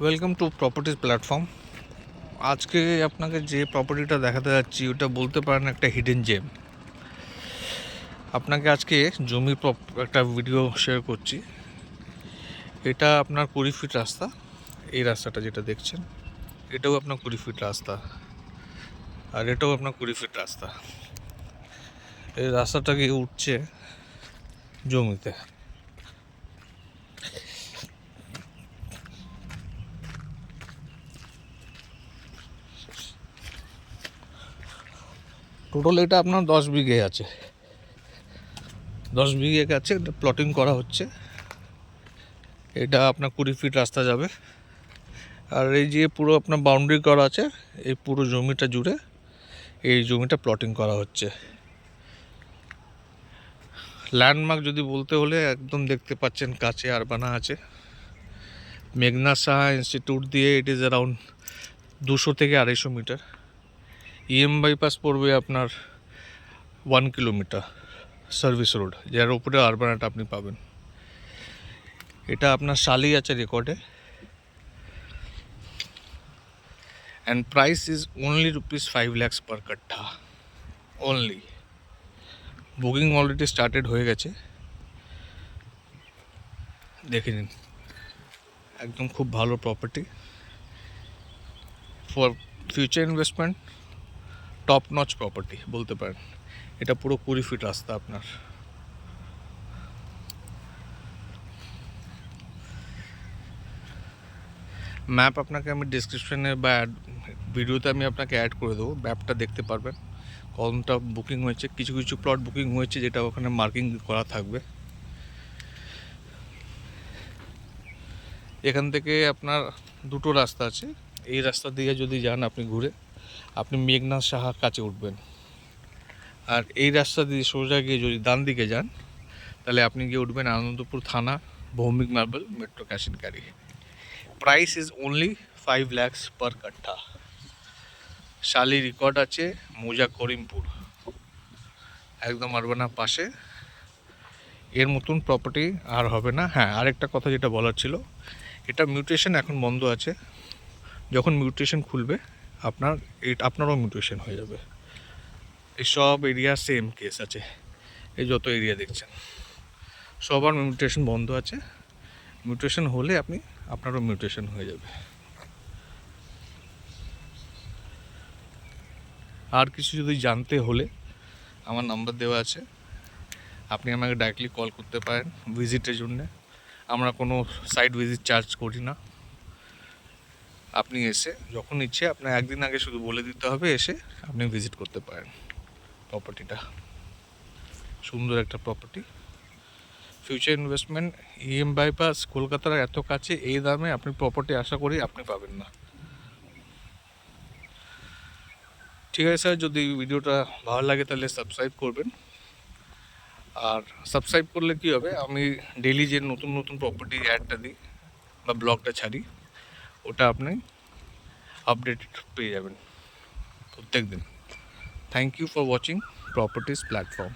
Welcome to properties platform. আজকে আপনাকে যে প্রপার্টিটা দেখাতে যাচ্ছি ওটা বলতে পারেন একটা হিডেন জেম। আপনাকে আজকে জমির একটা ভিডিও শেয়ার করছি। এটা আপনার 20 ফিট রাস্তা। এই রাস্তাটা যেটা দেখছেন এটাও আপনার 20 ফিট রাস্তা, আর এটাও আপনার 20 ফিট রাস্তা। এই রাস্তাটা গিয়ে উঠছে জমিতে। টোটাল এটা আপনার 10 বিঘে আছে, 10 বিঘে আছে। এটা প্লটিং করা হচ্ছে। এটা আপনার 20 ফিট রাস্তা যাবে, আর এই যে পুরো আপনার বাউন্ডারি করা আছে, এই পুরো জমিটা জুড়ে এই জমিটা প্লটিং করা হচ্ছে। ল্যান্ডমার্ক যদি বলতে হলে একদম দেখতে পাচ্ছেন কাছে আরবানা আছে। মেঘনা সাহা ইনস্টিটিউট দিয়ে ইট ইজ অ্যারাউন্ড 200 থেকে 250 মিটার। ইএম বাইপাস পড়বে আপনার 1 কিলোমিটার সার্ভিস রোড, যার উপরে আরবানাটা আপনি পাবেন। এটা আপনার শালি আছে রেকর্ডে, and price is only ₹5 lakhs per কাঠা অনলি। বুকিং অলরেডি স্টার্টেড হয়ে গেছে, দেখে নিন। একদম খুব ভালো property for future investment, top notch property বলতে পারেন। এটা পুরো 20 ফিট রাস্তা আপনার। ম্যাপ আপনাকে আমি ডিসক্রিপশনে বা ভিডিওতে আমি আপনাকে অ্যাড করে দেবো, ম্যাপটা দেখতে পারবেন কোনটা বুকিং হয়েছে। কিছু কিছু প্লট বুকিং হয়েছে যেটা ওখানে মার্কিং করা থাকবে। এখান থেকে আপনার দুটো রাস্তা আছে। এই রাস্তা দিয়ে যদি যান আপনি ঘুরে, আপনি মেঘনা সাহা কাছে উঠবেন। আর এই রাস্তা দিয়ে সোজা গিয়ে যদি ডান দিকে যান তাহলে আপনি গিয়ে উঠবেন আনন্দপুর থানা, Bhowmik marble, metro cash and carry. Price is only 5 lakhs per কাঠা। শালি রেকর্ড আছে, মোজা করিমপুর, একদম আরবানার পাশে। এর মতন প্রপার্টি আর হবে না। হ্যাঁ, আরেকটা কথা যেটা বলার ছিল, এটা মিউটেশন এখন বন্ধ আছে। যখন মিউটেশন খুলবে আপনারও মিউটেশন হয়ে যাবে। এই সব এরিয়া সেম কেস আছে। এই যত এরিয়া দেখছেন সবার মিউটেশন বন্ধ আছে। মিউটেশন হলে আপনারও মিউটেশন হয়ে যাবে। আর কিছু যদি জানতে হলে আমার নাম্বার দেওয়া আছে, আপনি আমাকে ডাইরেক্টলি কল করতে পারেন ভিজিটের জন্যে। আমরা কোনো সাইট ভিজিট চার্জ করি না। আপনি এসে যখন ইচ্ছে, আপনার একদিন আগে শুধু বলে দিতে হবে, এসে আপনি ভিজিট করতে পারেন। প্রপার্টিটা সুন্দর একটা property, future investment. EM bypass, কলকাতার এত কাছে, এই দামে আপনি প্রপার্টি আশা করি আপনি পাবেন না। ঠিক আছে স্যার, যদি ভিডিওটা ভালো লাগে তাহলে সাবস্ক্রাইব করবেন। আর সাবস্ক্রাইব করলে কী হবে, আমি ডেইলি যে নতুন নতুন প্রপার্টি অ্যাডটা দিই বা ব্লগটা ছাড়ি, ওটা আপনি আপডেট পেয়ে যাবেন প্রত্যেক দিন। Thank you for watching properties platform.